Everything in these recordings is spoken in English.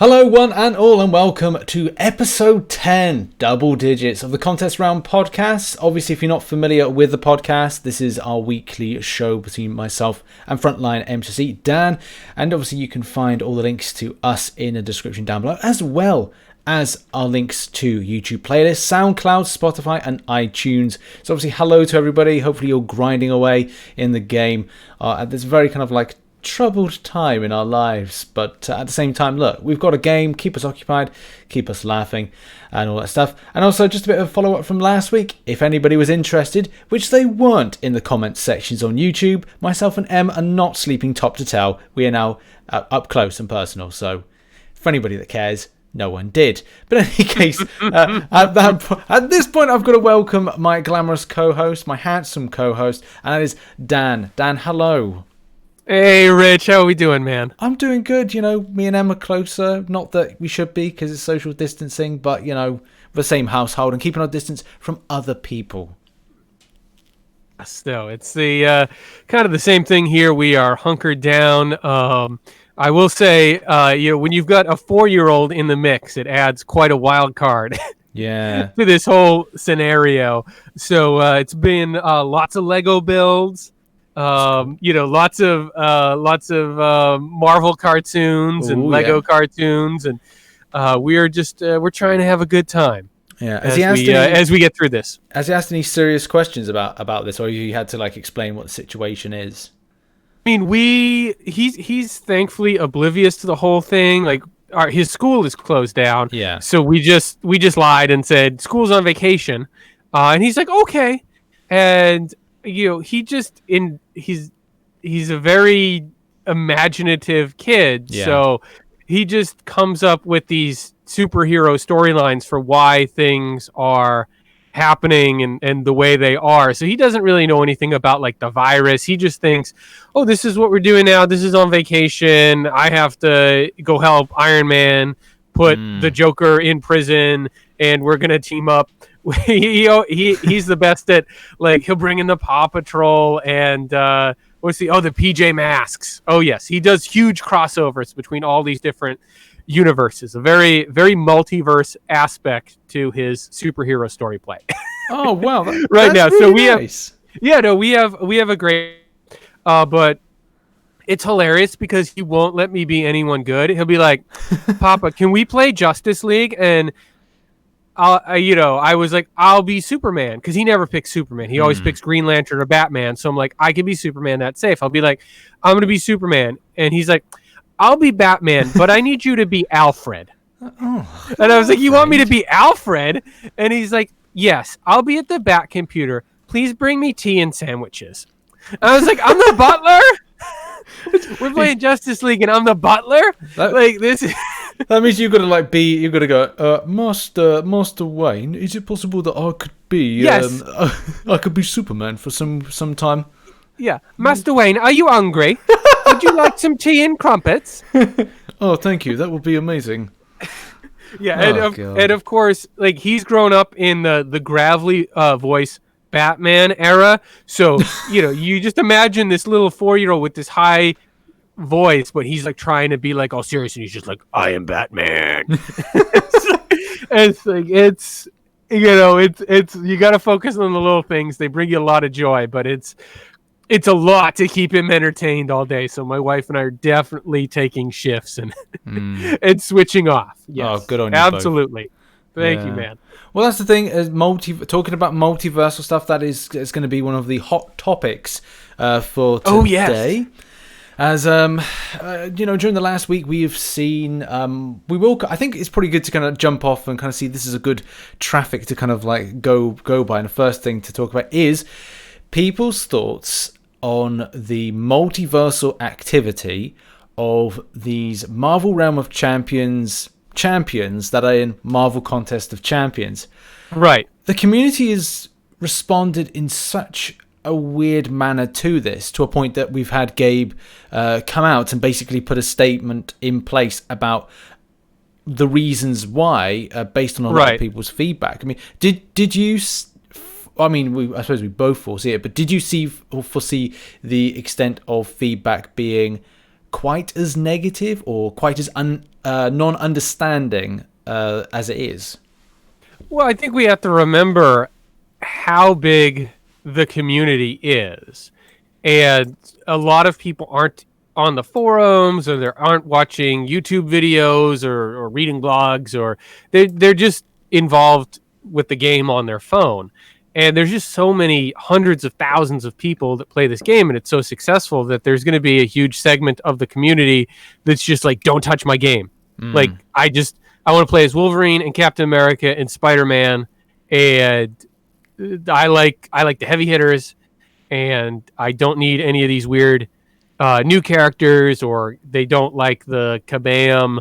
Hello one and all and welcome to episode 10, double digits of the Contest Round podcast. Obviously, if you're not familiar with the podcast, this is our weekly show between myself and frontline MCOC Dan, and obviously you can find all the links to us in the description down below, as well as our links to YouTube playlists, Soundcloud, Spotify and iTunes. So obviously hello to everybody, hopefully you're grinding away in the game at this very kind of like troubled time in our lives, but at the same time, look, we've got a game, keep us occupied, keep us laughing and all that stuff. And also just a bit of a follow-up from last week, if anybody was interested, which they weren't in the comments sections on YouTube, myself and Em are not sleeping top to tail. We are now up close and personal, so for anybody that cares, no one did. But in any case, at this point I've got to welcome my glamorous co-host, my handsome co-host, and that is Dan. Dan, hello. Hey, Rich, how are we doing, man? I'm doing good. You know, me and Em are closer. Not that we should be because it's social distancing, but, you know, the same household and keeping our distance from other people. Still, it's the kind of the same thing here. We are hunkered down. I will say, when you've got a 4-year-old in the mix, it adds quite a wild card. Yeah. To this whole scenario. So it's been lots of Lego builds. Lots of Marvel cartoons and Lego cartoons, and we're trying to have a good time. Yeah, as we get through this. Has he asked any serious questions about this, or you had to like explain what the situation is? I mean, he's thankfully oblivious to the whole thing. Like his school is closed down. Yeah. So we just lied and said school's on vacation, and he's like okay, and he's a very imaginative kid. Yeah. So he just comes up with these superhero storylines for why things are happening and the way they are. So he doesn't really know anything about like the virus. He just thinks, oh, this is what we're doing now. This is on vacation. I have to go help Iron Man put the Joker in prison, and we're going to team up. He's the best at, like, he'll bring in the Paw Patrol and the PJ Masks. Oh yes, he does huge crossovers between all these different universes. A very, very multiverse aspect to his superhero story play. Oh wow, right now. Really so nice. we have a great, but it's hilarious because he won't let me be anyone good. He'll be like, Papa, can we play Justice League? And I was like, I'll be Superman, because he never picks Superman. He always picks Green Lantern or Batman. So I'm like, I can be Superman. That's safe. I'll be like, I'm going to be Superman. And he's like, I'll be Batman, but I need you to be Alfred. And I was like, you want me to be Alfred? And he's like, yes, I'll be at the Bat computer. Please bring me tea and sandwiches. And I was like, I'm the butler? We're playing Justice League and I'm the butler? That means you've got to go, Master Wayne, is it possible that I could be yes. I could be Superman for some time? Yeah. Master Wayne, are you hungry? Would you like some tea and crumpets? Oh, thank you. That would be amazing. Yeah, and of course, like, he's grown up in the gravelly voice Batman era. So, you just imagine this little 4-year-old with this high voice, but he's like trying to be like all serious, and he's just like, I am Batman. It's you got to focus on the little things. They bring you a lot of joy, but it's a lot to keep him entertained all day. So my wife and I are definitely taking shifts and and switching off. Yes. Oh, good on you. Absolutely. Thank you, man. Well, that's the thing. Talking about multiversal stuff, that is going to be one of the hot topics for today. Oh, yes. As during the last week we have seen, I think it's pretty good to kind of jump off and kind of see this is a good traffic to kind of like go by. And the first thing to talk about is people's thoughts on the multiversal activity of these Marvel Realm of Champions that are in Marvel Contest of Champions. Right. The community has responded in such a weird manner to this, to a point that we've had Gabe come out and basically put a statement in place about the reasons why, based on a lot of people's feedback. I mean, did you? I suppose we both foresee it, but did you foresee the extent of feedback being quite as negative or quite as non-understanding as it is? Well, I think we have to remember how big the community is. And a lot of people aren't on the forums, or they aren't watching YouTube videos or reading blogs, or they're just involved with the game on their phone. And there's just so many hundreds of thousands of people that play this game, and it's so successful that there's going to be a huge segment of the community that's just like, don't touch my game. Like, I want to play as Wolverine and Captain America and Spider-Man, and I like the heavy hitters, and I don't need any of these weird new characters, or they don't like the Kabam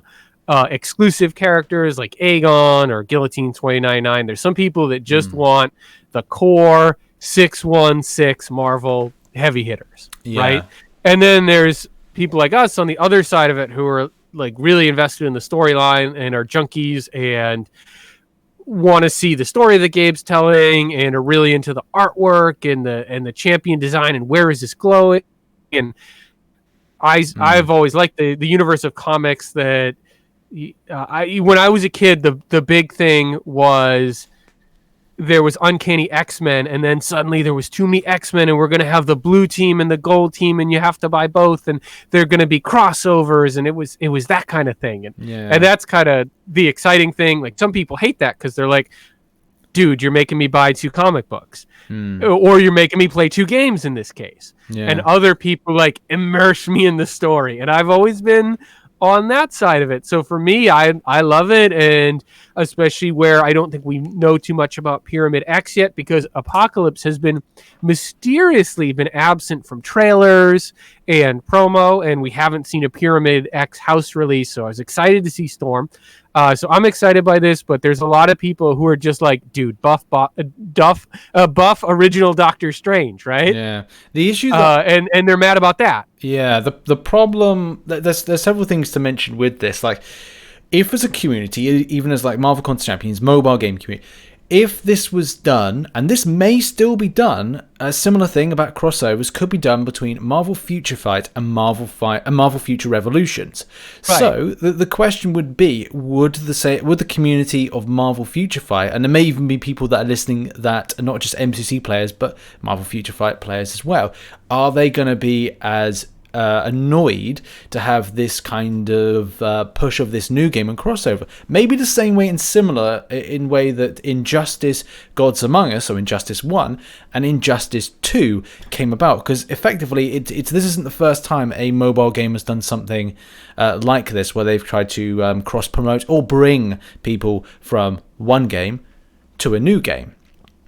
exclusive characters like Aegon or Guillotine 2099. There's some people that just want the core 616 Marvel heavy hitters, right? And then there's people like us on the other side of it who are like really invested in the storyline and are junkies and want to see the story that Gabe's telling and are really into the artwork and the champion design and where is this glowing. And I've always liked the universe of comics that when I was a kid, the big thing was there was Uncanny X-Men, and then suddenly there was too many X-Men, and we're going to have the blue team and the gold team, and you have to buy both, and they're going to be crossovers, and it was that kind of thing. And that's kind of the exciting thing. Like, some people hate that because they're like, dude, you're making me buy 2 comic books, or you're making me play 2 games in this case. And other people like immerse me in the story, and I've always been on that side of it. So for me, I love it, and especially where I don't think we know too much about Pyramid X yet, because Apocalypse has been mysteriously absent from trailers and promo, and we haven't seen a Pyramid X house release. So I was excited to see Storm. So I'm excited by this, but there's a lot of people who are just like, dude, buff original Doctor Strange, right? Yeah. The issue and they're mad about that. Yeah, the problem, there's several things to mention with this. Like, if as a community, even as like Marvel Contest Champions, mobile game community, if this was done, and this may still be done, a similar thing about crossovers could be done between Marvel Future Fight and Marvel Future Revolutions. Right. So the question would be, would the community of Marvel Future Fight, and there may even be people that are listening that are not just MCC players but Marvel Future Fight players as well, are they going to be as annoyed to have this kind of push of this new game and crossover? Maybe the same way and similar in way that Injustice Gods Among Us, so Injustice 1 and Injustice 2 came about, because effectively this isn't the first time a mobile game has done something like this, where they've tried to cross promote or bring people from one game to a new game.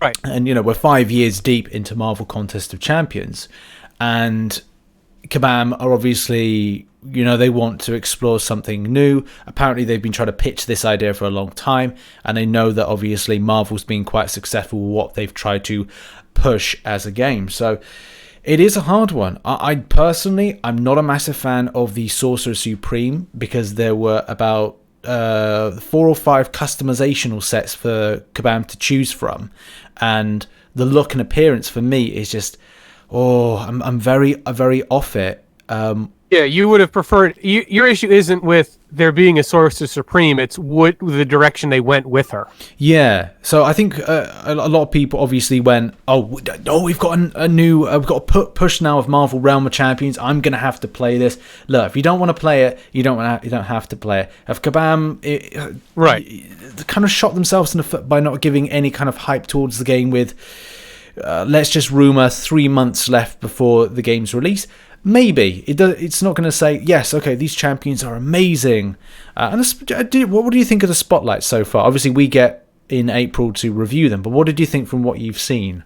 Right. And we're 5 years deep into Marvel Contest of Champions, and Kabam are obviously, they want to explore something new. Apparently they've been trying to pitch this idea for a long time, and they know that obviously Marvel's been quite successful with what they've tried to push as a game. So it is a hard one. I personally, I'm not a massive fan of the Sorcerer Supreme, because there were about 4 or 5 customizational sets for Kabam to choose from, and the look and appearance for me is just, I'm very off it. Yeah, you would have preferred. Your issue isn't with there being a Sorcerer Supreme; it's what the direction they went with her. Yeah, so I think a lot of people obviously went, we've got a new, we've got a push now of Marvel Realm of Champions. I'm gonna have to play this. Look, if you don't want to play it, you don't have to play it. If Kabam, kind of shot themselves in the foot by not giving any kind of hype towards the game with, let's just rumour 3 months left before the game's release. Maybe it's not going to say, yes, okay, these champions are amazing. What do you think of the spotlight so far? Obviously, we get in April to review them, but what did you think from what you've seen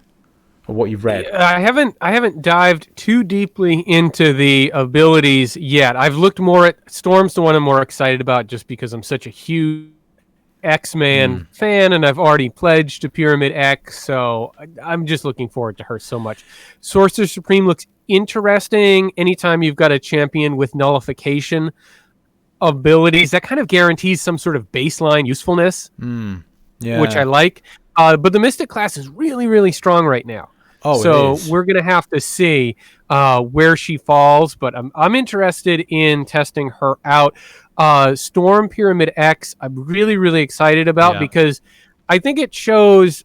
or what you've read? I haven't dived too deeply into the abilities yet. I've looked more at Storm's the one I'm more excited about, just because I'm such a huge X-Man fan, and I've already pledged to Pyramid X, so I'm just looking forward to her so much. Sorcerer Supreme looks interesting. Anytime you've got a champion with nullification abilities, that kind of guarantees some sort of baseline usefulness, which I like. But the Mystic class is really, really strong right now. Oh, it So is. we're going to have to see where she falls, but I'm interested in testing her out. Storm Pyramid X, I'm really, really excited about, Yeah. because I think it shows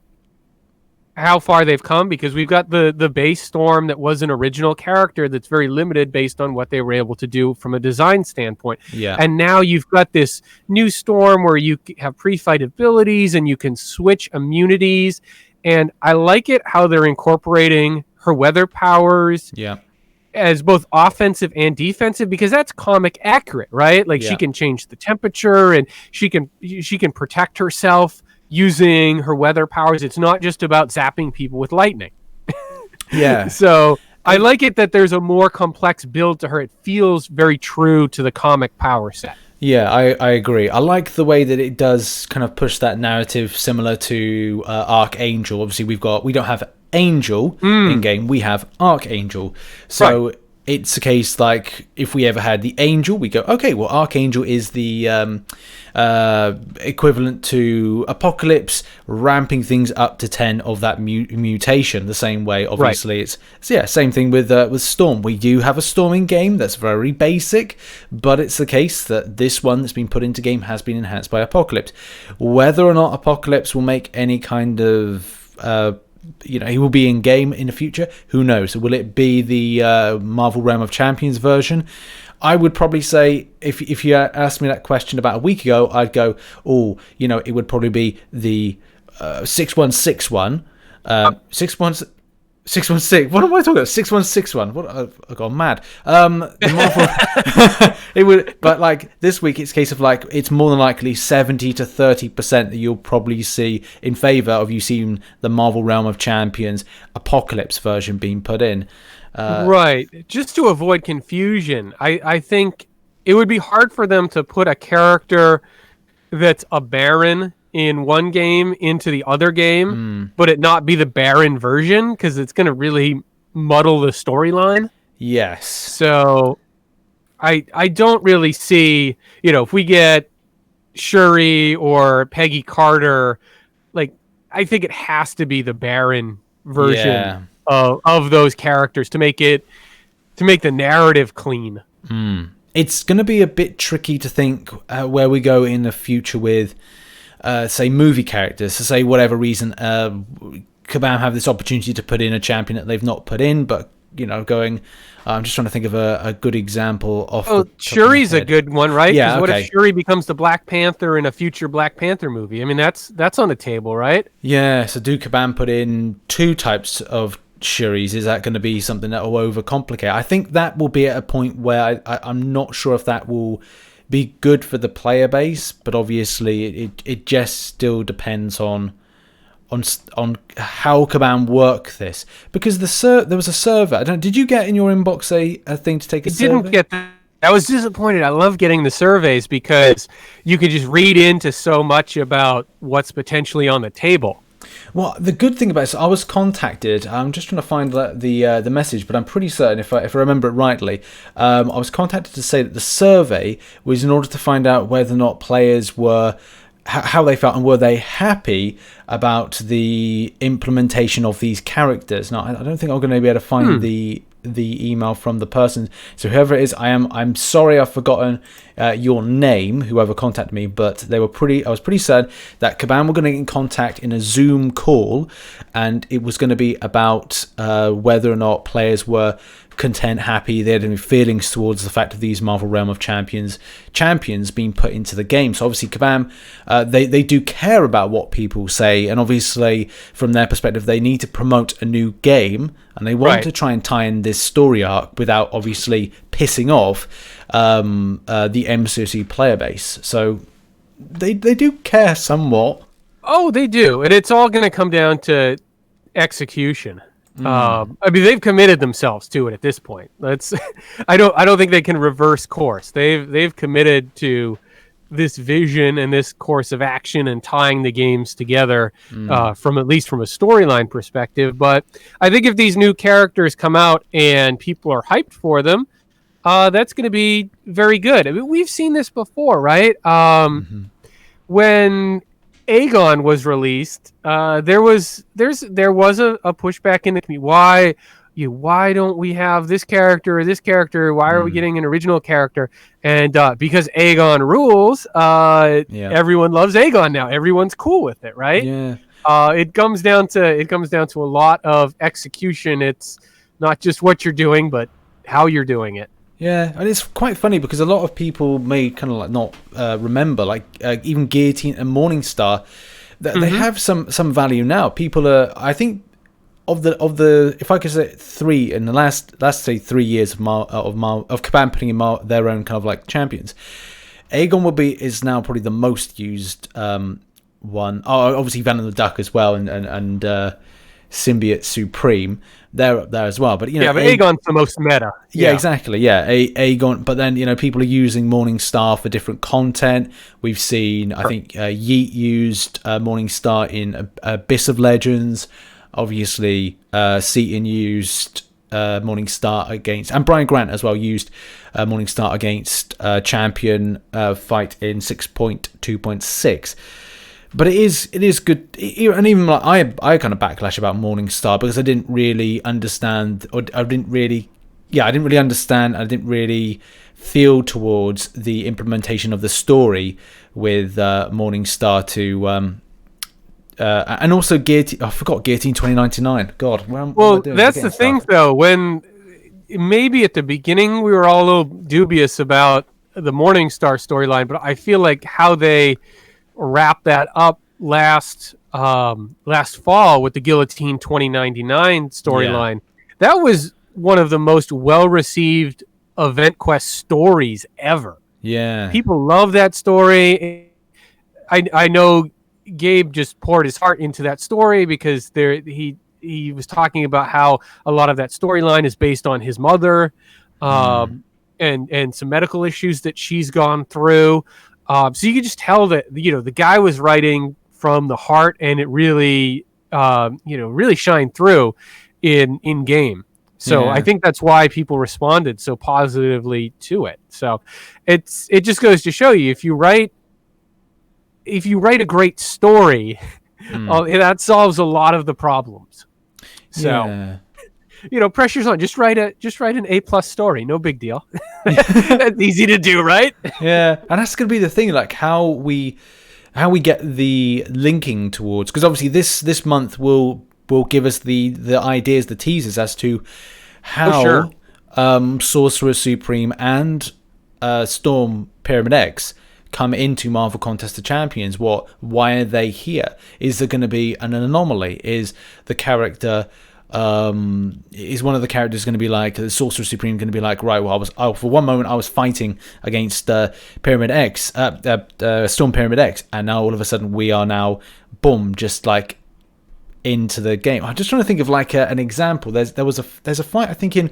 how far they've come, because we've got the base Storm that was an original character that's very limited based on what they were able to do from a design standpoint. Yeah. And now you've got this new Storm where you have pre-fight abilities and you can switch immunities. And I like it how they're incorporating her weather powers Yeah. as both offensive and defensive, because that's comic accurate, right? Like, Yeah. she can change the temperature and she can protect herself using her weather powers. It's not just about zapping people with lightning. Yeah. So I like it that there's a more complex build to her. It feels very true to the comic power set. Yeah, I agree. I like the way that it does kind of push that narrative similar to Archangel. Obviously, we don't have Angel in game. We have Archangel. So it's a case like if we ever had the Angel, we go, okay, well, Archangel is the equivalent to Apocalypse, ramping things up to 10 of that mutation. The same way, obviously, it's same thing with Storm. We do have a Storm in game that's very basic, but it's the case that this one that's been put into game has been enhanced by Apocalypse. Whether or not Apocalypse will make any kind of he will be in game in the future, who knows? Will it be the Marvel Realm of Champions version? I would probably say, if you asked me that question about a week ago, I'd go, it would probably be the 6161. 616. What am I talking about? 6161. What? I've gone mad. The Marvel, it would, but like this week, it's a case of like it's more than likely 70 to 30% that you'll probably see in favor of you seeing the Marvel Realm of Champions Apocalypse version being put in. Right. Just to avoid confusion, I think it would be hard for them to put a character that's a Baron in one game into the other game, but it not be the Baron version, because it's going to really muddle the storyline. Yes. So I don't really see, if we get Shuri or Peggy Carter, like, I think it has to be the Baron version of those characters to make the narrative clean. It's going to be a bit tricky to think where we go in the future with say movie characters. To say whatever reason Kabam have this opportunity to put in a champion that they've not put in, but going I'm just trying to think of a good example of Shuri's a good one, right? Yeah, what if Shuri becomes the Black Panther in a future Black Panther movie? I mean, that's on the table, right? Yeah, so do Kabam put in two types of Shuris? Is that going to be something that will overcomplicate? I think that will be at a point where I'm not sure if that will be good for the player base, but obviously it just still depends on how Kabam work this, because there was a survey. Did you get in your inbox a thing to take a survey? Didn't get that. I was disappointed. I love getting the surveys because you could just read into so much about what's potentially on the table. Well, the good thing about it is I was contacted. I'm just trying to find the message, but I'm pretty certain, if I remember it rightly, I was contacted to say that the survey was in order to find out whether or not players were, how they felt, and were they happy about the implementation of these characters. Now, I don't think I'm going to be able to find the email from the person, so whoever it is, I'm sorry I've forgotten your name, whoever contacted me, but I was pretty certain that Kabam were going to get in contact in a Zoom call, and it was going to be about whether or not players were content, happy, they had any feelings towards the fact of these Marvel Realm of Champions being put into the game. So obviously Kabam, they do care about what people say, and obviously from their perspective they need to promote a new game, and they want to try and tie in this story arc without obviously pissing off the MCOC player base. So they do care somewhat. Oh, they do, and it's all going to come down to execution. I mean, they've committed themselves to it at this point. I don't think they can reverse course. They've committed to this vision and this course of action and tying the games together from at least from a storyline perspective. But I think if these new characters come out and people are hyped for them, that's going to be very good. I mean, we've seen this before, right? When Aegon was released, there was a pushback in the community. Why don't we have this character or this character? Why are we getting an original character? And because Aegon rules, everyone loves Aegon now. Everyone's cool with it, right? Yeah. It comes down to a lot of execution. It's not just what you're doing, but how you're doing it. Yeah, and it's quite funny because a lot of people may kind of like not remember, like even Guillotine and Morningstar, they have some value now. People are, I think, of the if I could say three in the last say 3 years of Kabam putting in their own kind of like champions, Aegon is now probably the most used one. Oh, obviously Venom the Duck as well, and Symbiote Supreme, they're up there as well. But but Aegon's the most meta. Yeah, exactly. Yeah, Aegon. But then people are using Morningstar for different content. We've seen, I think, Yeet used Morningstar in Abyss of Legends. Obviously, Seaton used Morningstar against, and Brian Grant as well used Morningstar against Champion fight in 6.2.6. But it is good, and even like I kind of backlash about Morningstar because I didn't really understand, or I didn't really understand. I didn't really feel towards the implementation of the story with Morningstar to, and also Guillotine. I forgot Guillotine 2099. God, what am I doing? That's the thing, though. When maybe at the beginning we were all a little dubious about the Morningstar storyline, but I feel like how they wrap that up last fall with the Guillotine 2099 storyline. That was one of the most well-received Event Quest stories ever. Yeah, people love that story. I know Gabe just poured his heart into that story because he was talking about how a lot of that storyline is based on his mother, and some medical issues that she's gone through. So you could just tell that the guy was writing from the heart, and it really really shined through in game. So I think that's why people responded so positively to it. So it just goes to show you, if you write a great story, that solves a lot of the problems. So pressure's on. Just write an A+ story. No big deal. That's easy to do, right? Yeah, and that's going to be the thing, like how we get the linking towards, because obviously this month will give us the ideas, the teasers as to how Sorcerer Supreme and Storm Pyramid X come into Marvel Contest of Champions. Why are they here? Is there going to be an anomaly? Is the character is one of the characters going to be like the Sorcerer Supreme, going to be like, right, well, for one moment I was fighting against Pyramid X, Storm Pyramid X, and now all of a sudden we are now boom, just like into the game. I'm just trying to think of like an example. There's a fight, I think, in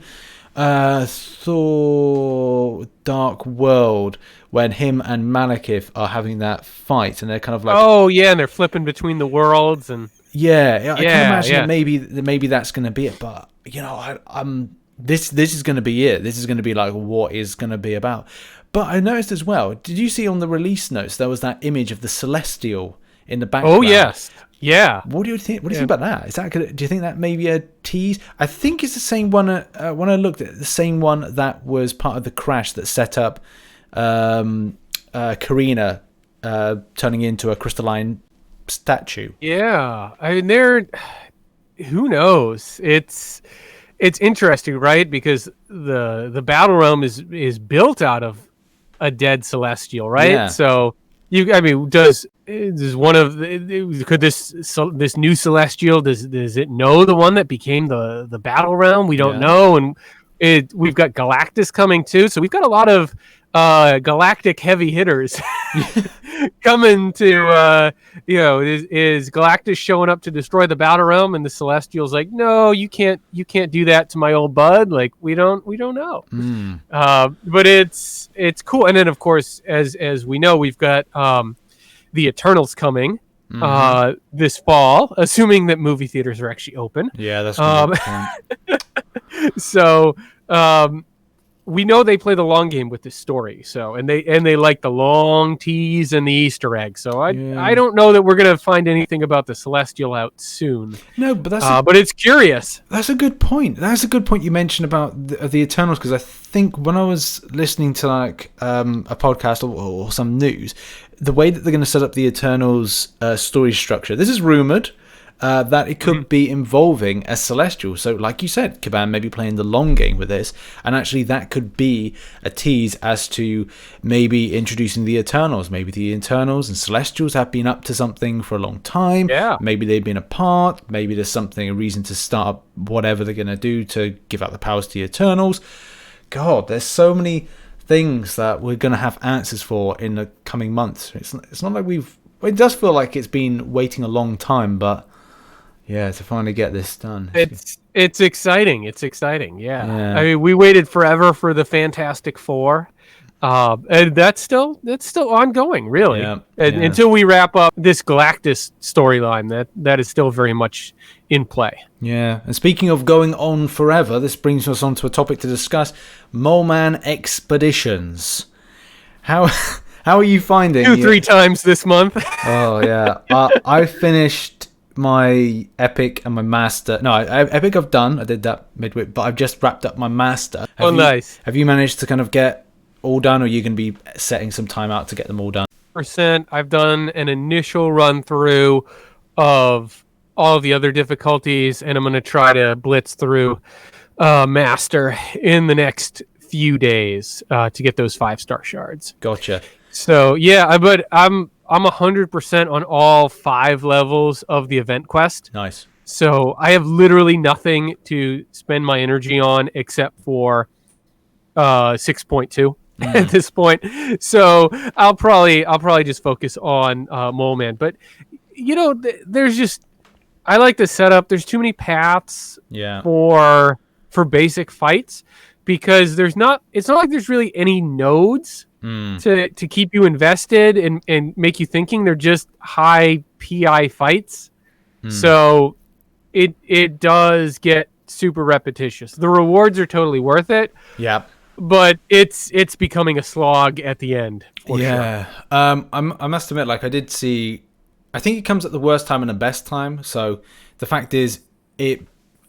Thor Dark World, when him and Malekith are having that fight, and they're kind of like, and they're flipping between the worlds, and I can imagine that maybe that's going to be it. But this is going to be it. This is going to be like what is going to be about. But I noticed as well, did you see on the release notes there was that image of the Celestial in the background? Oh yes. Yeah. What do you think? What do you think about that? Is that do you think that may be a tease? I think it's the same one. When I looked at it, the same one that was part of the crash that set up Karina turning into a crystalline statue. Yeah, I mean, who knows? It's interesting, right? Because the battle realm is built out of a dead Celestial, right? Yeah. So does one of could this new Celestial, does it know the one that became the battle realm? We don't know, and we've got Galactus coming too, so we've got a lot of galactic heavy hitters coming to is Galactus showing up to destroy the battle realm, and the Celestial's like, no, you can't do that to my old bud. Like, we don't know. But it's cool. And then of course, as we know, we've got the Eternals coming this fall, assuming that movie theaters are actually open. Yeah, that's so we know they play the long game with this story. So and they like the long tease and the Easter egg. So I don't know that we're gonna find anything about the Celestial out soon. No, but but it's curious. That's a good point. That's a good point you mentioned about the Eternals, because I think when I was listening to like a podcast or some news, the way that they're going to set up the Eternals story structure, this is rumored. That it could be involving a Celestial. So like you said, Kabam may be playing the long game with this, and actually that could be a tease as to maybe introducing the Eternals. Maybe the Eternals and Celestials have been up to something for a long time. Yeah. Maybe they've been apart. Maybe there's a reason to start up whatever they're going to do to give out the powers to the Eternals. God, there's so many things that we're going to have answers for in the coming months. It's not like it does feel like it's been waiting a long time, but yeah, to finally get this done. It's exciting. It's exciting. Yeah. I mean, we waited forever for the Fantastic Four. And that's still ongoing, really. Until we wrap up this Galactus storyline, that is still very much in play. Yeah. And speaking of going on forever, this brings us on to a topic to discuss: Mole Man expeditions. How are you finding 2-3 times this month? Oh yeah. I finished my Epic and my Master. No, Epic I've done. I did that midway, but I've just wrapped up my Master. Nice. Have you managed to kind of get all done, or are you going to be setting some time out to get them all done? I've done an initial run through of all the other difficulties, and I'm going to try to blitz through Master in the next few days to get those 5-star shards. Gotcha. So yeah, but I'm 100% on all 5 levels of the event quest. Nice. So I have literally nothing to spend my energy on except for 6.2 at this point. So I'll probably just focus on Mole Man. But there's just, I like the setup. There's too many paths for basic fights, because it's not like there's really any nodes to keep you invested and make you thinking. They're just high PI fights. So it does get super repetitious. The rewards are totally worth it. Yeah. But it's becoming a slog at the end. Yeah. Sure. I must admit, like, I did see, I think it comes at the worst time and the best time. So the fact is,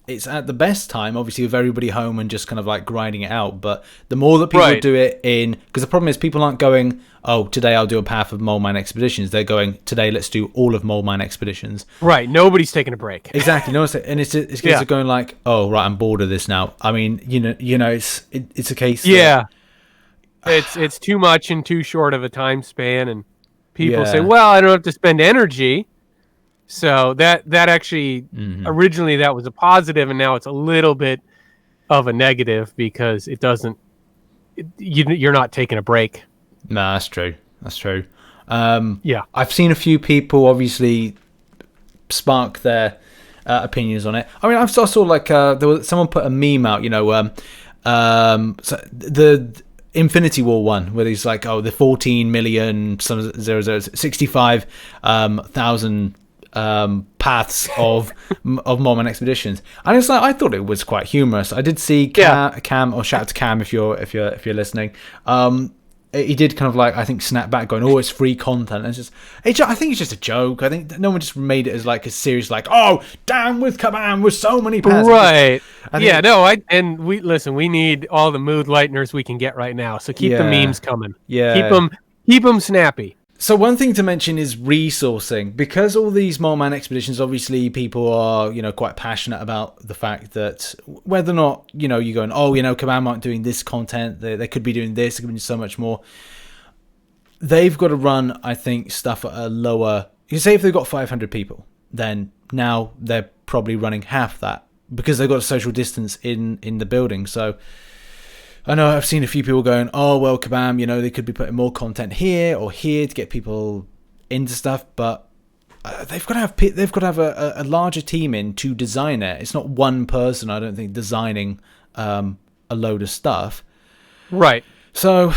it's at the best time, obviously, with everybody home and just kind of like grinding it out. But the more that people do it because the problem is people aren't going, oh, today I'll do a path of Mole Man Expeditions. They're going, today let's do all of Mole Man Expeditions. Right. Nobody's taking a break. Exactly. No, and it's going like, oh, right, I'm bored of this now. I mean, it's a case. Yeah. It's too much in too short of a time span, and people say, well, I don't have to spend energy. So that actually originally that was a positive, and now it's a little bit of a negative because it doesn't. You're not taking a break. No, that's true. That's true. Yeah, I've seen a few people obviously spark their opinions on it. I mean, I saw like someone put a meme out. So the Infinity War one, where he's like, oh, the 14 million some 65,000 paths of Mole Man Expeditions, and it's like, I thought it was quite humorous. I did see Cam, or shout out to Cam if you're listening. He did kind of like, I think, snap back going, oh, it's free content. And I think it's just a joke. I think no one just made it as like a serious, like, oh, down with Kabam with so many paths. Right. We need all the mood lighteners we can get right now. So keep the memes coming. Yeah. Keep them snappy. So one thing to mention is resourcing, because all these Mole Man Expeditions, obviously people are, quite passionate about the fact that whether or not, you're going, oh, Kabam aren't doing this content, they could be doing this, they could be doing so much more. They've got to run, I think, stuff at a lower, you say if they've got 500 people, then now they're probably running half that, because they've got a social distance in the building. So I know I've seen a few people going, oh, well, Kabam, they could be putting more content here or here to get people into stuff, but they've got to have a larger team in to design it. It's not one person, I don't think, designing a load of stuff. Right. So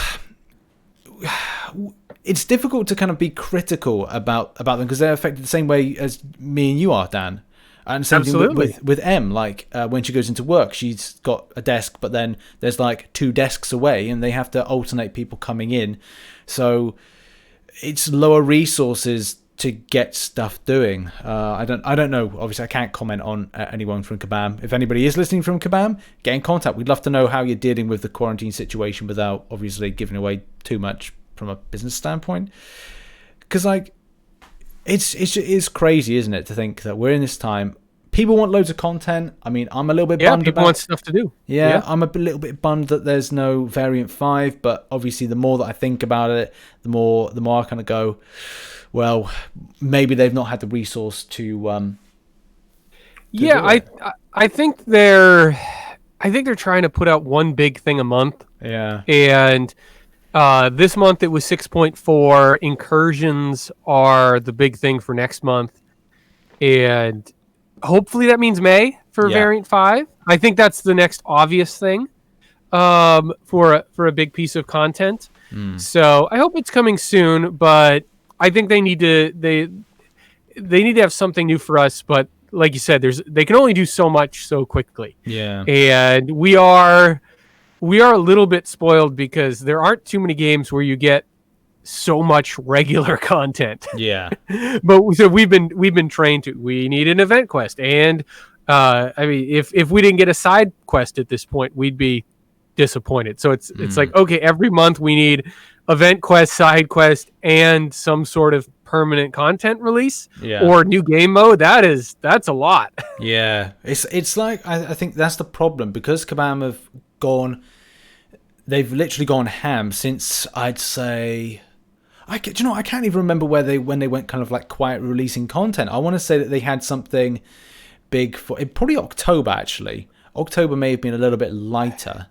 it's difficult to kind of be critical about them, because they're affected the same way as me and you are, Dan. And same Absolutely. thing with M. Like when she goes into work, she's got a desk, but then there's like 2 desks away, and they have to alternate people coming in. So it's lower resources to get stuff doing. I don't know. Obviously, I can't comment on anyone from Kabam. If anybody is listening from Kabam, get in contact. We'd love to know how you're dealing with the quarantine situation without obviously giving away too much from a business standpoint. Because like, it's crazy, isn't it, to think that we're in this time. People want loads of content. I mean, I'm a little bit bummed. People want stuff to do. Yeah, I'm a little bit bummed that there's no Variant 5. But obviously, the more that I think about it, the more I kind of go, well, maybe they've not had the resource to yeah, I think they're trying to put out one big thing a month. Yeah. And this month it was 6.4. Incursions are the big thing for next month. And hopefully that means May for Variant 5. I think that's the next obvious thing for a big piece of content. So I hope it's coming soon, but I think they need to have something new for us. But like you said, they can only do so much so quickly. Yeah. And we are a little bit spoiled because there aren't too many games where you get so much regular content. Yeah. But so we've been trained to, we need an event quest. And I mean, if we didn't get a side quest at this point, we'd be disappointed. So it's like, okay, every month we need event quest, side quest, and some sort of permanent content release or new game mode. That's a lot. Yeah. It's like, I think that's the problem, because Kabam have they've literally gone ham since, I'd say, I can't even remember when they went kind of like quiet releasing content. I want to say that they had something big for probably October, actually. October may have been a little bit lighter.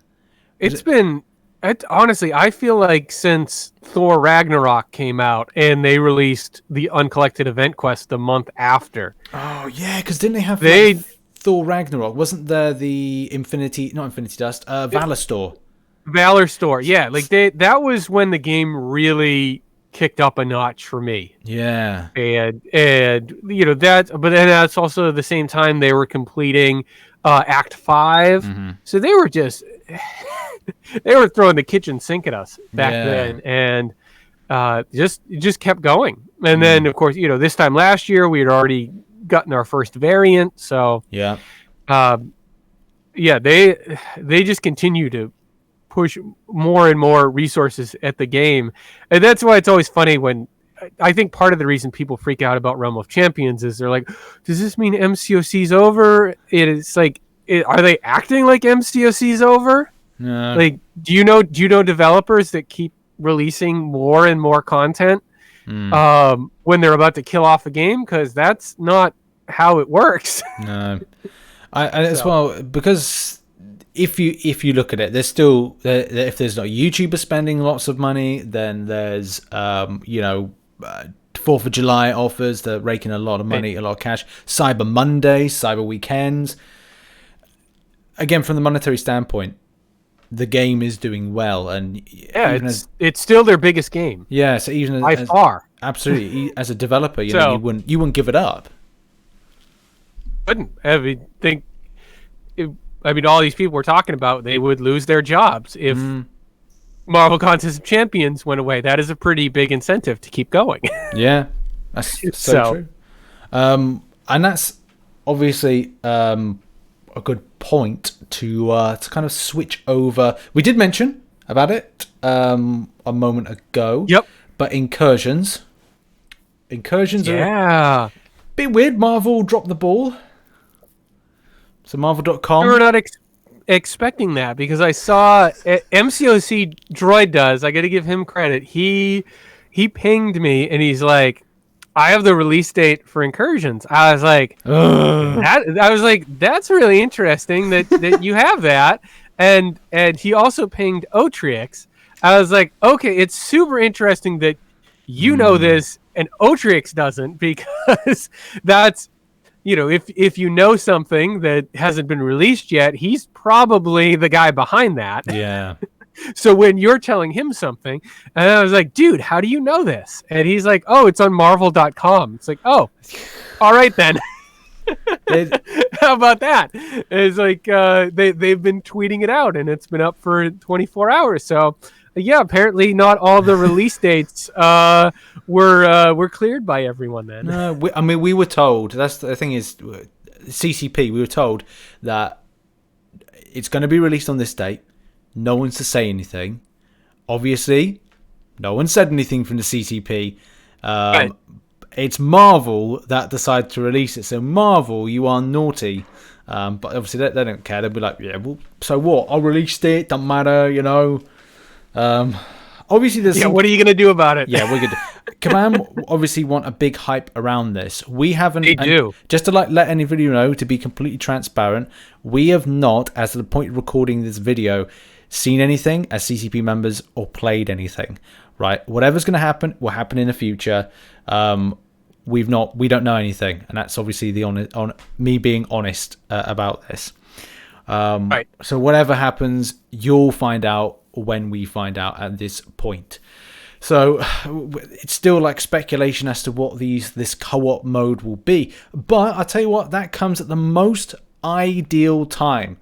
Honestly, I feel like since Thor Ragnarok came out and they released the uncollected event quest the month after. Oh yeah, because didn't they have Thor Ragnarok? Wasn't there the not Infinity Dust, Valor Store? Valor Store, yeah. Like that was when the game really kicked up a notch for me. Yeah. And that, but then that's also the same time they were completing Act 5. Mm-hmm. So they were just they were throwing the kitchen sink at us back then, and just kept going. And then, of course, this time last year we had already gotten our first variant. So they just continue to push more and more resources at the game, and that's why it's always funny when I think part of the reason people freak out about Realm of Champions is they're like, does this mean MCOC's over? It's like, are they acting like MCOC's over? No. Like, do you know developers that keep releasing more and more content when they're about to kill off a game? Because that's not how it works. No, as well, because if you look at it, there's still, if there's not YouTubers spending lots of money, then there's 4th of July offers that rake in a lot of money, a lot of cash. Cyber Monday, Cyber Weekends. Again, from the monetary standpoint, the game is doing well, and it's still their biggest game. Yeah, so even by far, absolutely, as a developer, you wouldn't give it up. Wouldn't. I mean, all these people we're talking about, they would lose their jobs if Marvel Contest of Champions went away. That is a pretty big incentive to keep going. Yeah, that's so true. And that's obviously a good point to kind of switch over. We did mention about it a moment ago. Yep. But incursions are a bit weird. Marvel dropped the ball. So Marvel.com. We were not expecting that, because I saw MCOC Droid does. I got to give him credit. He pinged me and he's like, I have the release date for Incursions. I was like, that's really interesting that you have that. And he also pinged Otrix. I was like, okay, it's super interesting that you know this and Otrix doesn't, because that's, if you know something that hasn't been released yet, he's probably the guy behind that. Yeah. So when you're telling him something, and I was like, dude, how do you know this? And he's like, oh, it's on Marvel.com. It's like, oh, all right then. How about that? It's like they've been tweeting it out, and it's been up for 24 hours. So yeah, apparently not all the release dates were cleared by everyone then. No, we were told. That's the thing is, CCP. We were told that it's going to be released on this date. No one's to say anything. Obviously, no one said anything from the CCP. Right. It's Marvel that decided to release it. So Marvel, you are naughty. But obviously they don't care. They'll be like, yeah, well, so what? I released it. Don't matter, you know. Obviously, there's what are you gonna do about it? Yeah, we're good. Kabam obviously want a big hype around this. We haven't. They do. Just to let anybody know, to be completely transparent, we have not, as of the point of recording this video, seen anything as CCP members or played anything. Right, whatever's going to happen will happen in the future. We don't know anything, and that's obviously on me being honest about this. Right. So whatever happens, you'll find out when we find out at this point. So it's still like speculation as to what this co-op mode will be. But I'll tell you what, that comes at the most ideal time.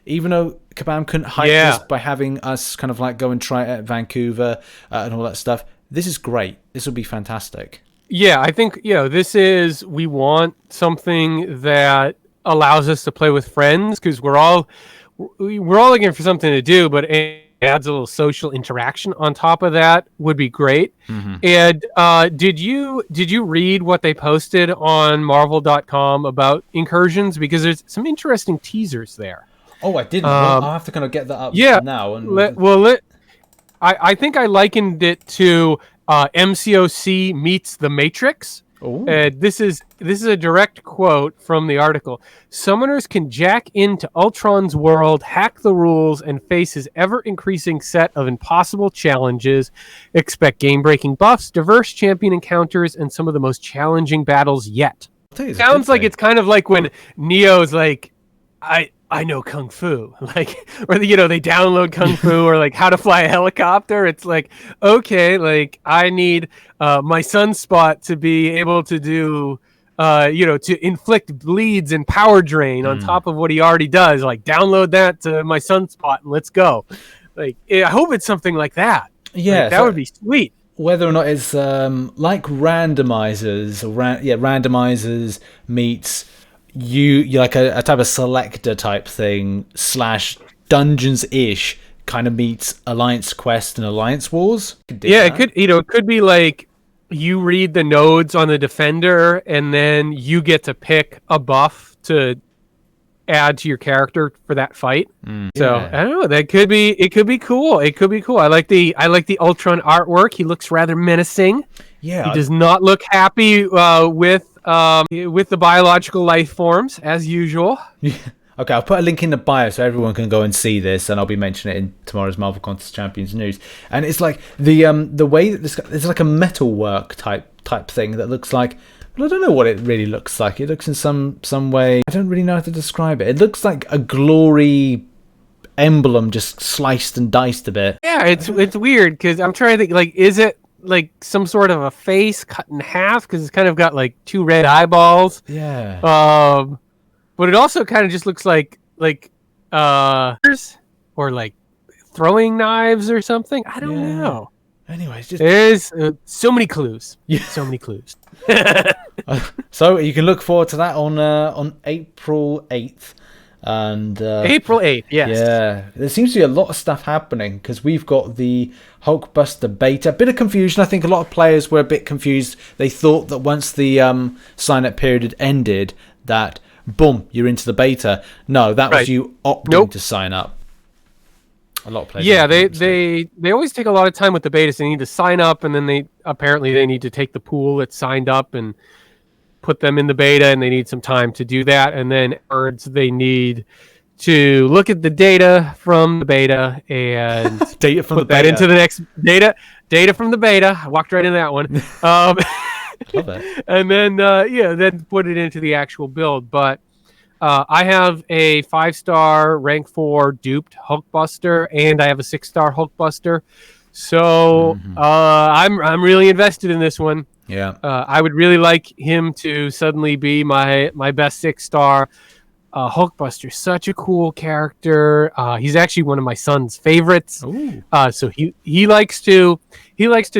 Even though Kabam couldn't hype this by having us kind of like go and try it at Vancouver and all that stuff, this is great. This will be fantastic. Yeah, I think, we want something that allows us to play with friends, because we're all looking for something to do, but it adds a little social interaction on top of that would be great. Mm-hmm. And did you read what they posted on Marvel.com about Incursions? Because there's some interesting teasers there. Oh, I didn't. I'll have to kind of get that up now. And I think I likened it to MCOC meets The Matrix. This is a direct quote from the article. Summoners can jack into Ultron's world, hack the rules, and face his ever-increasing set of impossible challenges. Expect game-breaking buffs, diverse champion encounters, and some of the most challenging battles yet. Sounds like it's kind of like when Neo's like, I know Kung Fu, like, or they download Kung Fu or like how to fly a helicopter. It's like, okay, like I need my sunspot to be able to do, to inflict bleeds and power drain on top of what he already does. Like download that to my sunspot and let's go. Like, I hope it's something like that. Yeah, like, that would be sweet. Whether or not it's like randomizers, randomizers meets. You like a type of selector type thing / dungeons-ish kind of meets Alliance Quest and Alliance Wars. It could be like you read the nodes on the Defender and then you get to pick a buff to add to your character for that fight. So I don't know, it could be cool. It could be cool. I like the Ultron artwork. He looks rather menacing. Yeah. He does not look happy with the biological life forms, as usual. Okay, I'll put a link in the bio so everyone can go and see this, and I'll be mentioning it in tomorrow's Marvel Contest Champions news. And it's like the way that it's like a metalwork type thing that looks like. Well, I don't know what it really looks like. It looks in some way. I don't really know how to describe it. It looks like a glory emblem just sliced and diced a bit. Yeah, it's weird because I'm trying to think. Like, is it like some sort of a face cut in half because it's kind of got like two red eyeballs? Yeah. But it also kind of just looks like or like throwing knives or something. I don't know. Anyways, there's so many clues. Yeah, so many clues. So you can look forward to that on April 8th. And April 8th, yes. Yeah, there seems to be a lot of stuff happening because we've got the Hulkbuster beta. A bit of confusion. I think a lot of players were a bit confused. They thought that once the sign-up period had ended, that boom, you're into the beta. No, that was you opting to sign up. A lot of players. Yeah, they always take a lot of time with the betas. They need to sign up, and then they need to take the pool that's signed up and put them in the beta, and they need some time to do that. And then they need to look at the data from the beta and put that into the next data from the beta. I walked right into that one. Love it. And then then put it into the actual build. But I have a 5-star rank 4 duped Hulkbuster, and I have a 6-star Hulkbuster. So I'm really invested in this one. Yeah. I would really like him to suddenly be my best 6-star. Hulkbuster's such a cool character. He's actually one of my son's favorites. Ooh. So he likes to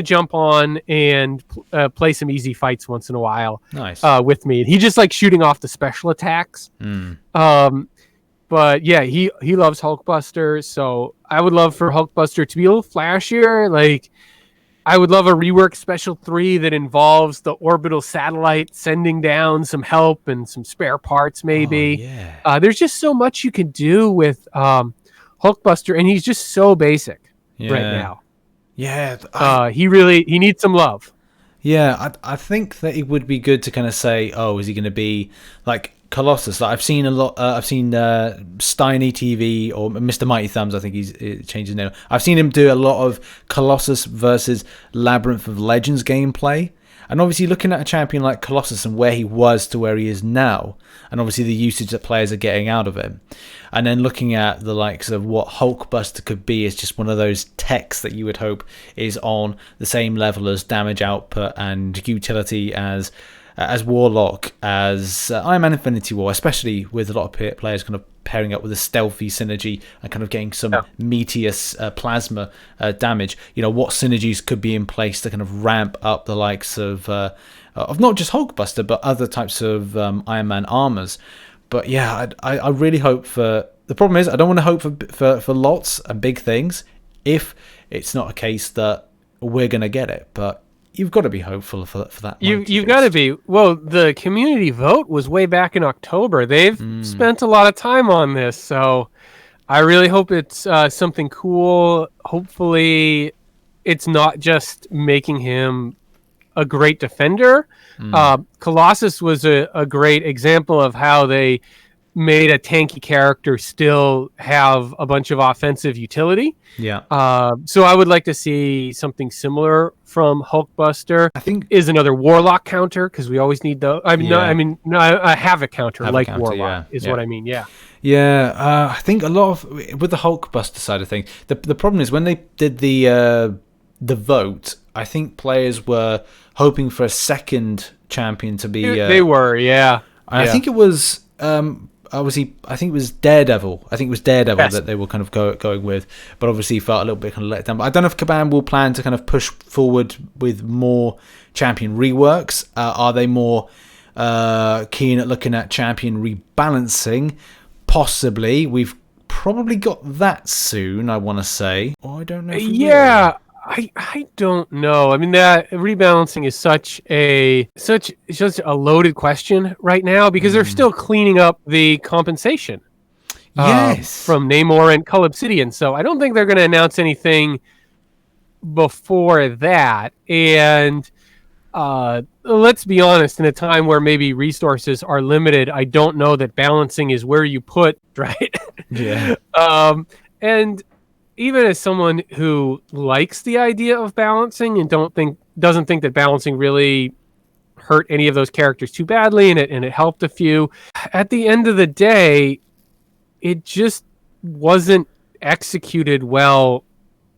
jump on and play some easy fights once in a while. Nice. With me. He just likes shooting off the special attacks. But yeah, he loves Hulkbuster. So I would love for Hulkbuster to be a little flashier. Like, I would love a reworked Special 3 that involves the orbital satellite sending down some help and some spare parts, maybe. Oh, yeah. There's just so much you can do with Hulkbuster, and he's just so basic right now. Yeah. He needs some love. Yeah, I think that it would be good to kind of say, oh, is he going to be like Colossus? Like, I've seen a lot. I've seen Steiny TV or Mr. Mighty Thumbs. I think he's changed his name. I've seen him do a lot of Colossus versus Labyrinth of Legends gameplay. And obviously looking at a champion like Colossus and where he was to where he is now, and obviously the usage that players are getting out of him, and then looking at the likes of what Hulkbuster could be is just one of those techs that you would hope is on the same level as damage output and utility as Warlock, as Iron Man Infinity War, especially with a lot of players kind of pairing up with a stealthy synergy and kind of getting some meteous plasma damage. You know, what synergies could be in place to kind of ramp up the likes of not just Hulkbuster, but other types of Iron Man armors. But yeah, I really hope for... The problem is, I don't want to hope for lots and big things if it's not a case that we're going to get it. But you've got to be hopeful for that. You've got to be. Well, the community vote was way back in October. They've spent a lot of time on this, so I really hope it's something cool. Hopefully, it's not just making him a great defender. Colossus was a great example of how they made a tanky character still have a bunch of offensive utility. Yeah. So I would like to see something similar from Hulkbuster. I think is another Warlock counter, because we always need those. A Havoc counter like Warlock is what I mean. Yeah. Yeah. I think a lot of with the Hulkbuster side of things, the problem is when they did the vote, I think players were hoping for a second champion to be. They were, yeah. I think it was. Obviously, I think it was Daredevil. Yes. That they were kind of going with, but obviously felt a little bit kind of let down. But I don't know if Kabam will plan to kind of push forward with more champion reworks. Are they more keen at looking at champion rebalancing? Possibly. We've probably got that soon, I want to say. Or I don't know. Yeah. I don't know. I mean, that rebalancing is such a loaded question right now, because they're still cleaning up the compensation. Yes. From Namor and Cull Obsidian. So I don't think they're going to announce anything before that. And let's be honest, in a time where maybe resources are limited, I don't know that balancing is where you put, right? Yeah. And even as someone who likes the idea of balancing and doesn't think that balancing really hurt any of those characters too badly, and it helped a few, at the end of the day, it just wasn't executed well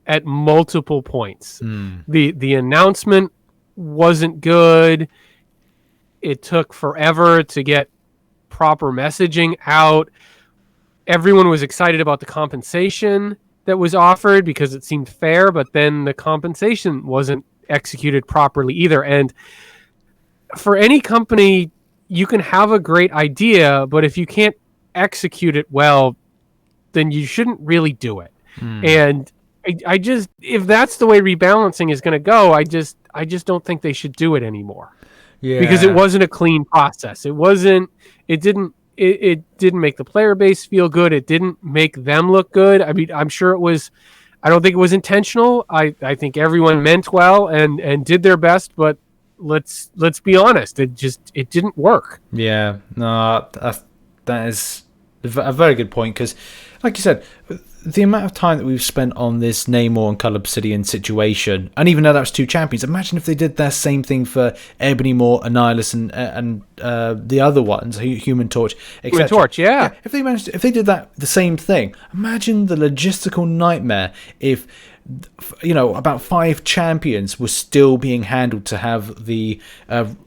at multiple points. The announcement wasn't good. It took forever to get proper messaging out. Everyone was excited about the compensation that was offered because it seemed fair, but then the compensation wasn't executed properly either. And for any company, you can have a great idea, but if you can't execute it well, then you shouldn't really do it. And I just, if that's the way rebalancing is going to go, I just don't think they should do it anymore. Yeah. Because it wasn't a clean process. It didn't make the player base feel good. It didn't make them look good. I mean, I'm sure I don't think it was intentional. I think everyone meant well and did their best, but let's be honest. It didn't work. Yeah, no, that is a very good point, because, like you said, the amount of time that we've spent on this Namor and Cull Obsidian situation, and even though that was two champions, imagine if they did that same thing for Ebony Maw, Annihilus, and the other ones, Human Torch, etc. Human Torch, yeah. If they did that, the same thing, imagine the logistical nightmare if about 5 champions were still being handled to have the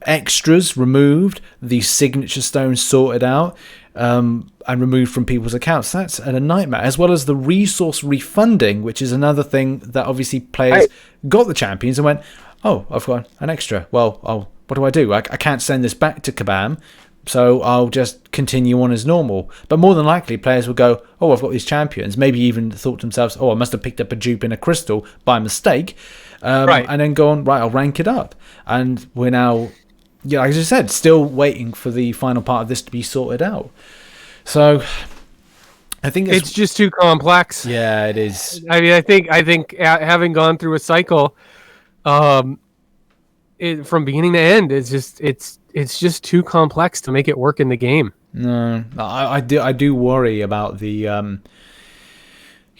extras removed, the signature stones sorted out, and removed from people's accounts. That's a nightmare, as well as the resource refunding, which is another thing that obviously players got the champions and went, oh, I've got an extra. Well, what do? I can't send this back to Kabam, so I'll just continue on as normal. But more than likely, players will go, oh, I've got these champions. Maybe even thought to themselves, oh, I must have picked up a dupe in a crystal by mistake. And then go on, right, I'll rank it up. And we're now, as I said, still waiting for the final part of this to be sorted out. So I think it's just too complex. Yeah, it is. I mean, I think having gone through a cycle, from beginning to end, it's just too complex to make it work in the game. No, I do worry about the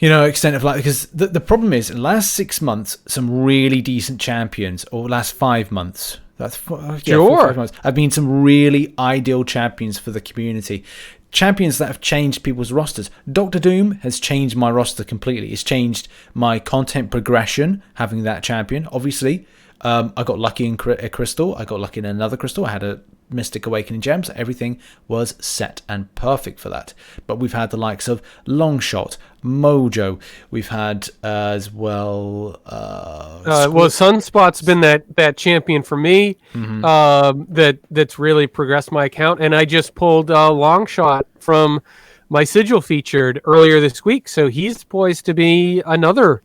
extent of because the problem is in the last 6 months some really decent champions, or last 5 months. That's 4 or 5 months. I've been some really ideal champions for the community. Champions that have changed people's rosters. Dr. Doom has changed my roster completely. It's changed my content progression having that champion. Obviously, I got lucky in a crystal. I got lucky in another crystal. I had a Mystic Awakening gem. So everything was set and perfect for that. But we've had the likes of Longshot, Mojo. We've had as well. Sunspot's been that champion for me. That's really progressed my account, and I just pulled Longshot from my sigil featured earlier this week, so he's poised to be another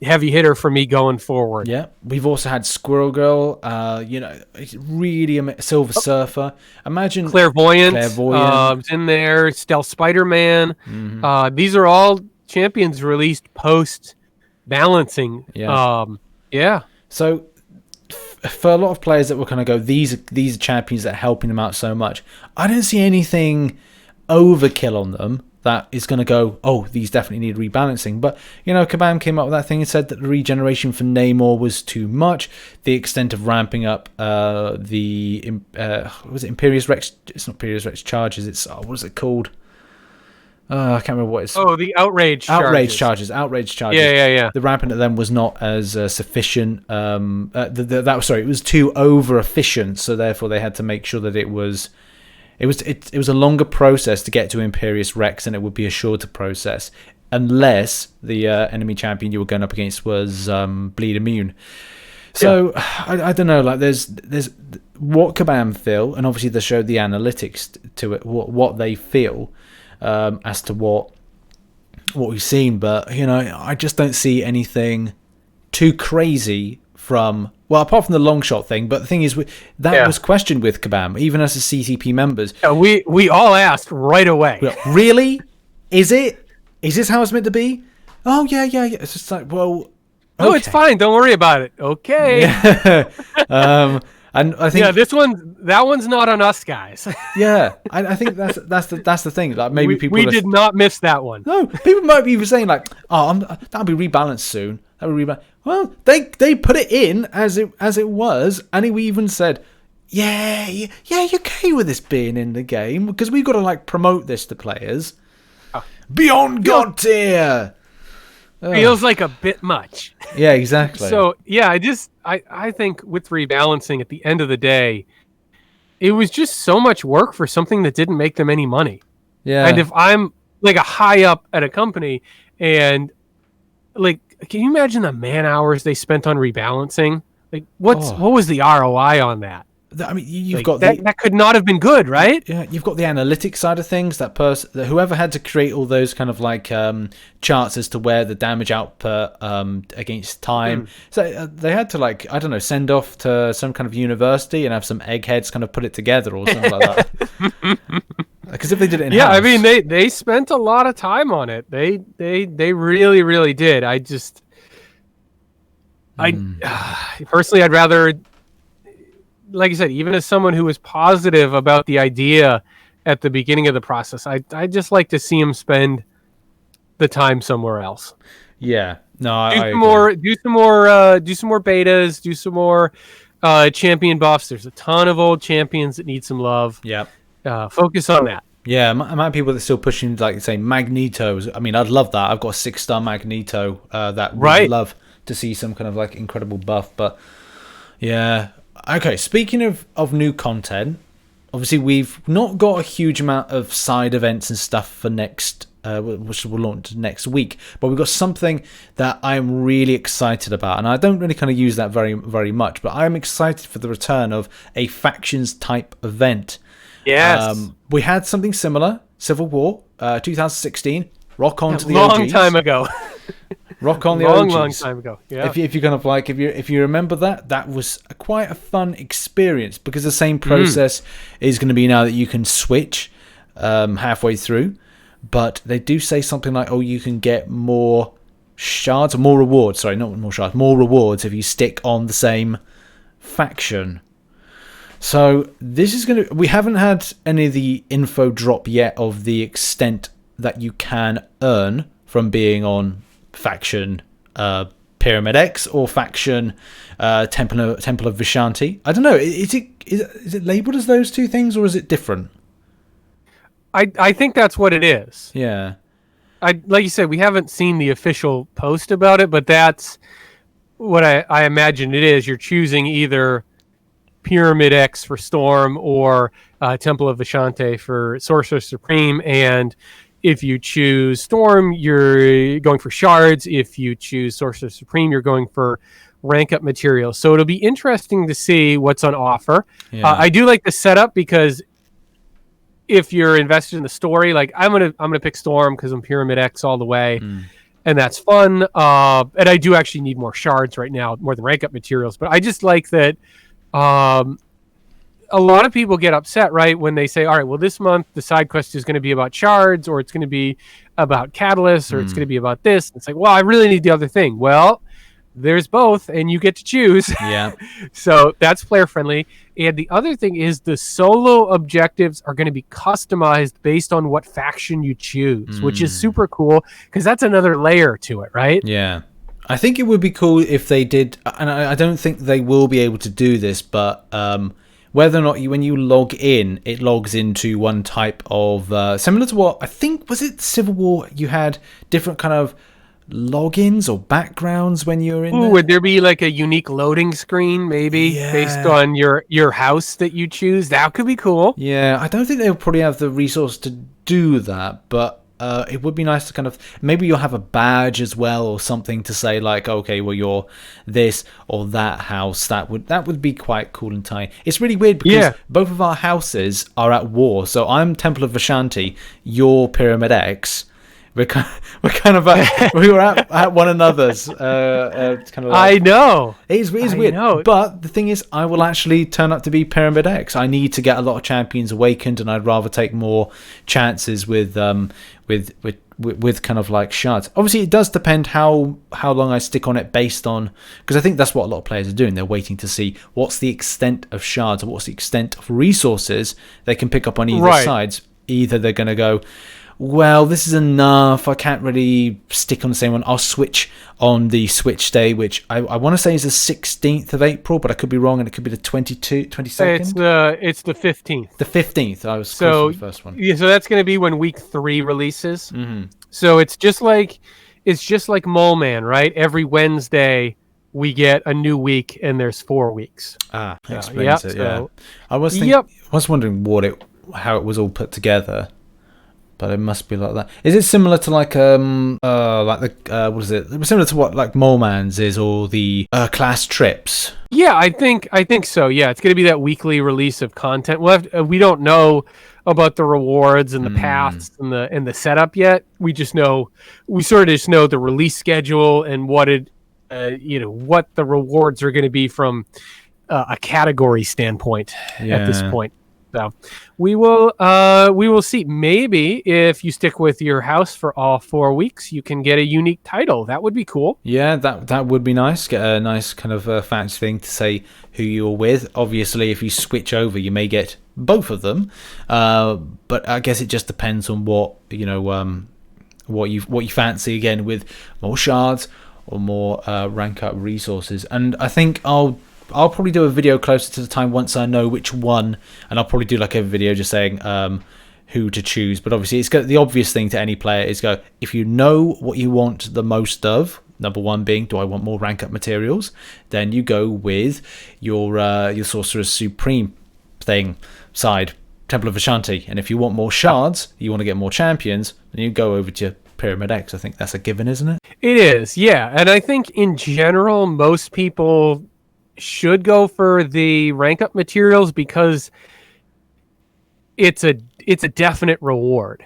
heavy hitter for me going forward. Yeah, we've also had Squirrel Girl. Really Silver Surfer. Imagine Clairvoyant. In there. Stealth Spider-Man. These are all champions released post balancing. Yeah. So for a lot of players that were kind of go, these are champions that are helping them out so much. I don't see anything overkill on them that is going to go, oh, these definitely need rebalancing. But, Kabam came up with that thing and said that the regeneration for Namor was too much. The extent of ramping up was it Imperious Rex? It's not Imperious Rex charges. It's, what is it called? I can't remember what it's... Oh, the Outrage charges. Outrage charges. Yeah. The ramping of them was not as sufficient. It was too over-efficient, so therefore they had to make sure that it was... It was a longer process to get to Imperious Rex than it would be a shorter process, unless the enemy champion you were going up against was bleed immune. So I don't know. Like there's what Kabam feel, and obviously they showed the analytics to it, what they feel as to what we've seen. But I just don't see anything too crazy from. Well, apart from the long shot thing, but the thing is, that was questioned with Kabam, even as the CCP members. We all asked right away. Really? Is it? Is this how it's meant to be? Oh, yeah. It's just like, well... No, it's fine. Don't worry about it. Okay. Yeah. And I think that one's not on us, guys. Yeah, I think that's the thing. Like maybe people we did not miss that one. No, people might be even saying like, "Oh, that'll be rebalanced soon." Well, they put it in as it was, and we even said, "Yeah, you're okay with this being in the game because we've got to promote this to players." Beyond God tier. Feels like a bit much. Yeah, exactly. So yeah, I think with rebalancing at the end of the day, it was just so much work for something that didn't make them any money. Yeah. And if I'm a high up at a company and can you imagine the man hours they spent on rebalancing? What was the ROI on that? I mean, you've got that could not have been good, right? Yeah, you've got the analytics side of things. Whoever had to create all those kind of charts as to where the damage output against time. So they had to send off to some kind of university and have some eggheads kind of put it together or something like that. Because if they did it in-house, I mean they spent a lot of time on it. They really, really did. Personally, I'd rather. Like I said, even as someone who was positive about the idea at the beginning of the process, I just like to see him spend the time somewhere else. Yeah, no, do some more betas, do some more champion buffs. There's a ton of old champions that need some love. Yep. Focus on that. Yeah, amount of people that are still pushing, like, say, Magnetos. I mean, I'd love that. I've got a 6-star Magneto that would love to see some kind of, like, incredible buff. But, yeah. Okay, speaking of new content, obviously we've not got a huge amount of side events and stuff for next, which will launch next week. But we've got something that I'm really excited about. And I don't really kind of use that very, very much. But I'm excited for the return of a factions-type event. Yes. We had something similar, Civil War, 2016. Rock on to the long OGs. time ago. Rock on the OGs. long Time ago. Yeah. If you kind of like, if you remember that was quite a fun experience, because the same process is going to be now that you can switch halfway through, but they do say something like, oh, you can get more shards or more rewards. Sorry, not more shards, more rewards if you stick on the same faction. So this is going to... We haven't had any of the info drop yet of the extent that you can earn from being on faction Pyramid X or faction Temple of Vishanti. I don't know. Is it labeled as those two things, or is it different? I think that's what it is. Yeah. Like you said, we haven't seen the official post about it, but that's what I imagine it is. You're choosing either Pyramid X for Storm or Temple of Vishanti for Sorcerer Supreme, and if you choose Storm, you're going for shards. If you choose Sorcerer Supreme, you're going for rank up materials. So it'll be interesting to see what's on offer. Yeah. I do like the setup, because if you're invested in the story, like I'm gonna pick Storm because I'm Pyramid X all the way, and that's fun. And I do actually need more shards right now, more than rank up materials. But I just like that. A lot of people get upset, right, when they say, all right, well, this month the side quest is going to be about shards, or it's going to be about catalysts, or it's going to be about this. It's like, well, I really need the other thing. Well, there's both, and you get to choose. Yeah. So that's player friendly. And the other thing is the solo objectives are going to be customized based on what faction you choose, which is super cool, because that's another layer to it, right? Yeah. I think it would be cool if they did, and I don't think they will be able to do this, but whether or not when you log in, it logs into one type of, similar to what, I think, was it Civil War, you had different kind of logins or backgrounds when you were in there? Would there be like a unique loading screen, maybe, based on your house that you choose? That could be cool. Yeah, I don't think they'll probably have the resource to do that, but it would be nice to kind of, maybe you'll have a badge as well or something to say like, okay, well, you're this or that house. That would be quite cool and tight. It's really weird because both of our houses are at war. So I'm Temple of Vishanti, you're Pyramid X. We're kind of we were at one another's kind of like, I know it's weird, but the thing is, I will actually turn up to be Pyramid X. I need to get a lot of champions awakened, and I'd rather take more chances with kind of like shards. Obviously, it does depend how long I stick on it, based on, because I think that's what a lot of players are doing. They're waiting to see what's the extent of shards or what's the extent of resources they can pick up on either sides. Either they're going to go, well, this is enough, I can't really stick on the same one, I'll switch on the switch day, which I want to say is the 16th of April, but I could be wrong, and it could be the 22nd? It's the 15th. The 15th, I was close to the first one. Yeah, so that's going to be when week 3 releases. So it's just like Mole Man, right? Every Wednesday we get a new week, and there's 4 weeks. Explains it, yeah. I was wondering how it was all put together. But it must be like that. Is it similar to like what is it? Similar to what like Mole Man's is, or the class trips? Yeah, I think so. Yeah, it's going to be that weekly release of content. We don't know about the rewards and the paths and the setup yet. We sort of just know the release schedule and what what the rewards are going to be from a category standpoint at this point. So we will see. Maybe if you stick with your house for all 4 weeks, you can get a unique title. That would be cool. Yeah, that would be nice. Get a nice kind of fancy thing to say who you're with. Obviously, if you switch over, you may get both of them. But I guess it just depends on what you fancy. Again, with more shards or more rank up resources. And I think I'll probably do a video closer to the time once I know which one, and I'll probably do like a video just saying who to choose. But obviously, it's got the obvious thing to any player is go, if you know what you want the most of, number one being, do I want more rank up materials? Then you go with your Sorcerer's Supreme thing side, Temple of Ashanti. And if you want more shards, you want to get more champions, then you go over to Pyramid X. I think that's a given, isn't it? It is, yeah. And I think in general, most people should go for the rank up materials because it's a definite reward.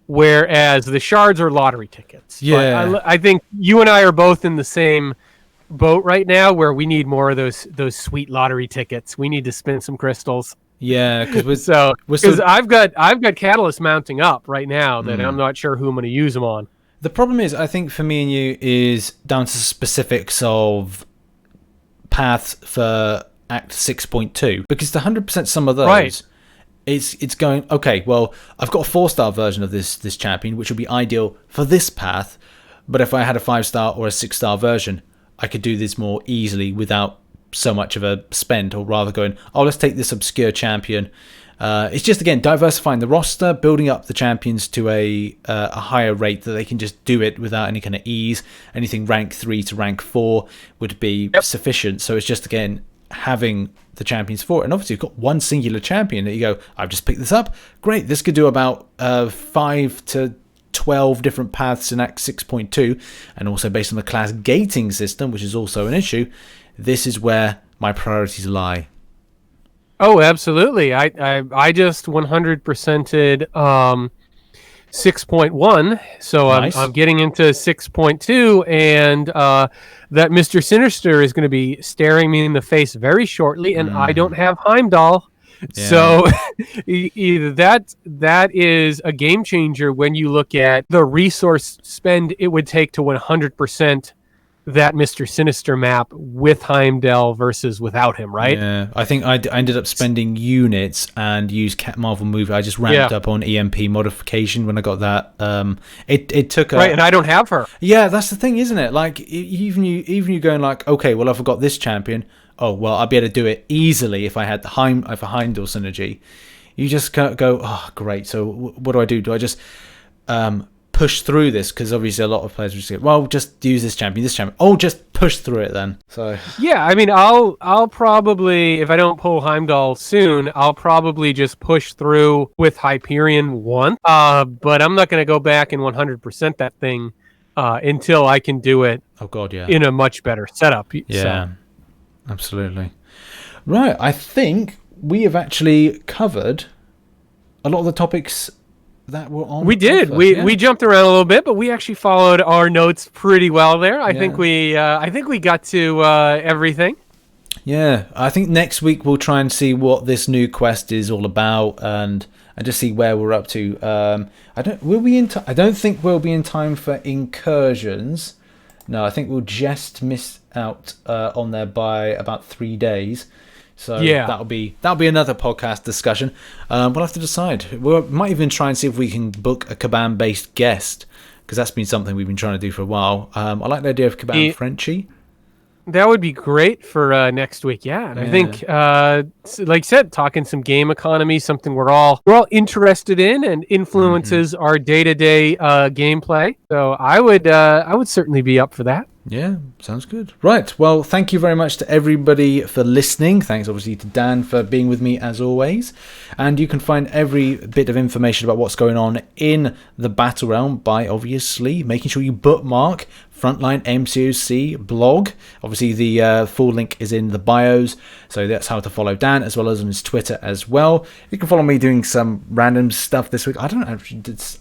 Whereas the shards are lottery tickets. Yeah. But I think you and I are both in the same boat right now where we need more of those sweet lottery tickets. We need to spin some crystals. Yeah, because I've got Catalyst mounting up right now that I'm not sure who I'm going to use them on. The problem is, I think for me and you, is down to specifics of paths for Act 6.2, because the 100% some of those, right. it's going, okay, well, I've got a 4-star version of this champion, which would be ideal for this path, but if I had a 5-star or a 6-star version, I could do this more easily without so much of a spend, or rather going, oh, let's take this obscure champion. It's just, again, diversifying the roster, building up the champions to a higher rate that they can just do it without any kind of ease. Anything rank 3 to rank 4 would be sufficient. So it's just, again, having the champions for it. And obviously you've got one singular champion that you go, I've just picked this up. Great, this could do about 5 to 12 different paths in Act 6.2. And also based on the class gating system, which is also an issue, this is where my priorities lie. Oh, absolutely. I just 100%ed 6.1, so nice. I'm getting into 6.2, and that Mr. Sinister is going to be staring me in the face very shortly, and I don't have Heimdall. Yeah. So either that is a game changer when you look at the resource spend it would take to 100% that Mr. Sinister map with Heimdall versus without him, right? Yeah, I think I ended up spending units and used Cat Marvel Move. I just ramped up on EMP modification when I got that. It took a... Right, and I don't have her. Yeah, that's the thing, isn't it? Like, even you going like, okay, well, I've got this champion. Oh, well, I'd be able to do it easily if I had the Heimdall synergy. You just go, oh, great. So what do I do? Do I just... push through this, because obviously a lot of players will just go, well, just use this champion. Oh, just push through it then. So yeah, I mean, I'll probably, if I don't pull Heimdall soon, I'll probably just push through with Hyperion once. But I'm not going to go back and 100% that thing until I can do it. Oh God, yeah. In a much better setup. Yeah, absolutely. Right, I think we have actually covered a lot of the topics that were on. We did. We jumped around a little bit, but we actually followed our notes pretty well there. I think we got to everything. Yeah, I think next week we'll try and see what this new quest is all about, and just see where we're up to. I don't think we'll be in time for incursions. No, I think we'll just miss out on there by about 3 days. So that'll be another podcast discussion. We'll have to decide. We might even try and see if we can book a Kabam based guest, because that's been something we've been trying to do for a while. I like the idea of Kabam Frenchie. That would be great for next week. Yeah, and I think, like I said, talking some game economy, something we're all interested in, and influences our day-to-day gameplay. So I would certainly be up for that. Yeah, sounds good. Right, well, thank you very much to everybody for listening. Thanks, obviously, to Dan for being with me, as always. And you can find every bit of information about what's going on in the Battle Realm by, obviously, making sure you bookmark Frontline MCOC blog. Obviously, the full link is in the bios, so that's how to follow Dan, as well as on his Twitter as well. You can follow me doing some random stuff this week. I don't know.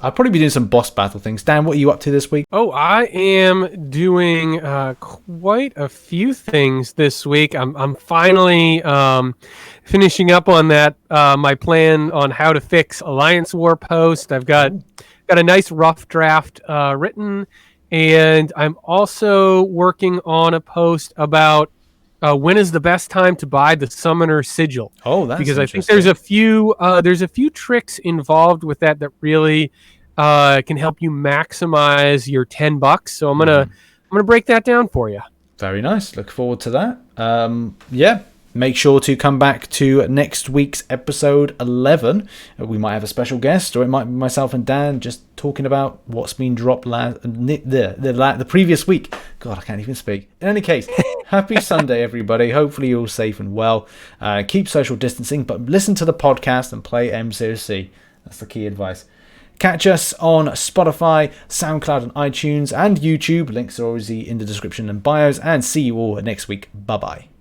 I'll probably be doing some boss battle things. Dan, what are you up to this week? Oh, I am doing quite a few things this week. I'm finally finishing up on that, my plan on how to fix Alliance War Post. I've got a nice rough draft written. And I'm also working on a post about when is the best time to buy the Summoner Sigil. Oh, that's because I think there's a few tricks involved with that really can help you maximize your $10. So I'm gonna break that down for you. Very nice. Look forward to that. Yeah, Make sure to come back to next week's episode 11. We might have a special guest, or it might be myself and Dan just talking about what's been dropped the previous week. God, I can't even speak. In any case, happy Sunday, everybody. Hopefully you're all safe and well. Keep social distancing, but listen to the podcast and play MCOC. That's the key advice. Catch us on Spotify, SoundCloud, and iTunes, and YouTube. Links are always in the description and bios. And see you all next week. Bye-bye.